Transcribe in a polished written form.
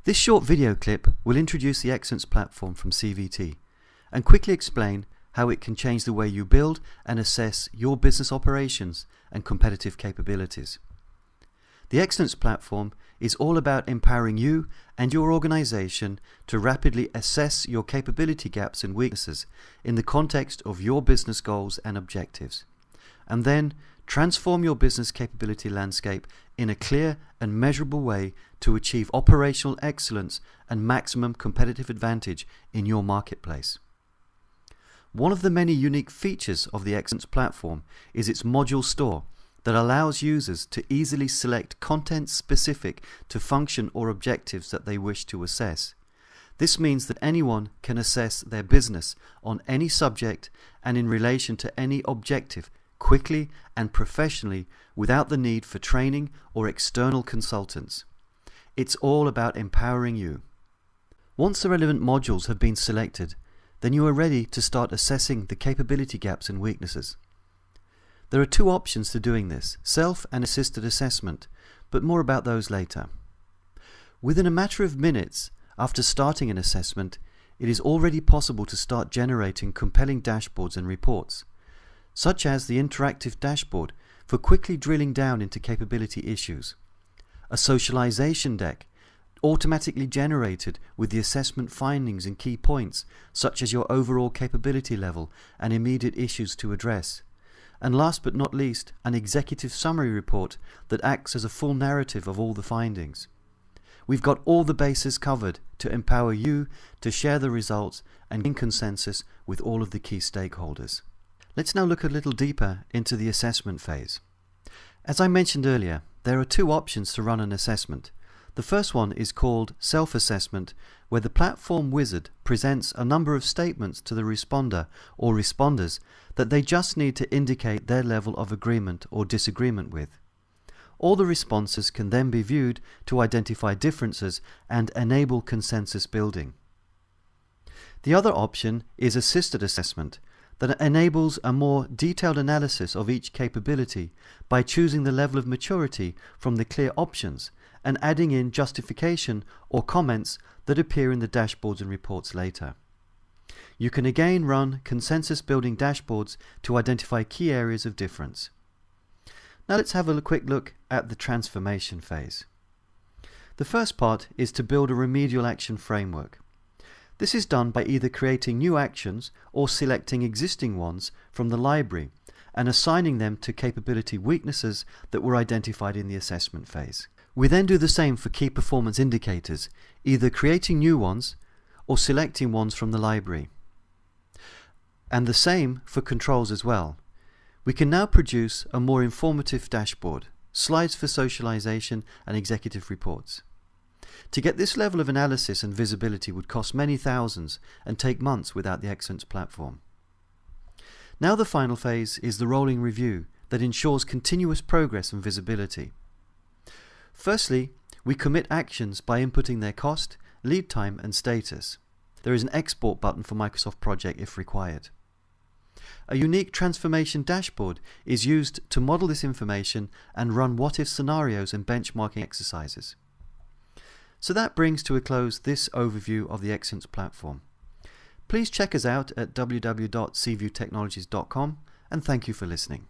This short video clip will introduce the Excellence platform from CVT and quickly explain how it can change the way you build and assess your business operations and competitive capabilities. The Excellence platform is all about empowering you and your organization to rapidly assess your capability gaps and weaknesses in the context of your business goals and objectives, and then transform your business capability landscape in a clear and measurable way to achieve operational excellence and maximum competitive advantage in your marketplace. One of the many unique features of the Excellence platform is its module store that allows users to easily select content specific to function or objectives that they wish to assess. This means that anyone can assess their business on any subject and in relation to any objective quickly and professionally without the need for training or external consultants. It's all about empowering you. Once the relevant modules have been selected, then you are ready to start assessing the capability gaps and weaknesses. There are two options to doing this, self and assisted assessment, but more about those later. Within a matter of minutes after starting an assessment, it is already possible to start generating compelling dashboards and reports, such as the interactive dashboard for quickly drilling down into capability issues, a socialization deck automatically generated with the assessment findings and key points such as your overall capability level and immediate issues to address, and last but not least, an executive summary report that acts as a full narrative of all the findings. We've got all the bases covered to empower you to share the results and gain consensus with all of the key stakeholders. Let's now look a little deeper into the assessment phase. As I mentioned earlier, there are two options to run an assessment. The first one is called self-assessment, where the platform wizard presents a number of statements to the responder or responders that they just need to indicate their level of agreement or disagreement with. All the responses can then be viewed to identify differences and enable consensus building. The other option is assisted assessment that enables a more detailed analysis of each capability by choosing the level of maturity from the clear options and adding in justification or comments that appear in the dashboards and reports later. You can again run consensus building dashboards to identify key areas of difference. Now let's have a quick look at the transformation phase. The first part is to build a remedial action framework. This is done by either creating new actions or selecting existing ones from the library and assigning them to capability weaknesses that were identified in the assessment phase. We then do the same for key performance indicators, either creating new ones or selecting ones from the library. And the same for controls as well. We can now produce a more informative dashboard, slides for socialization and executive reports. To get this level of analysis and visibility would cost many thousands and take months without the Excellence platform. Now the final phase is the rolling review that ensures continuous progress and visibility. Firstly, we commit actions by inputting their cost, lead time and status. There is an export button for Microsoft Project if required. A unique transformation dashboard is used to model this information and run what-if scenarios and benchmarking exercises. So that brings to a close this overview of the Excellence platform. Please check us out at www.cviewtechnologies.com and thank you for listening.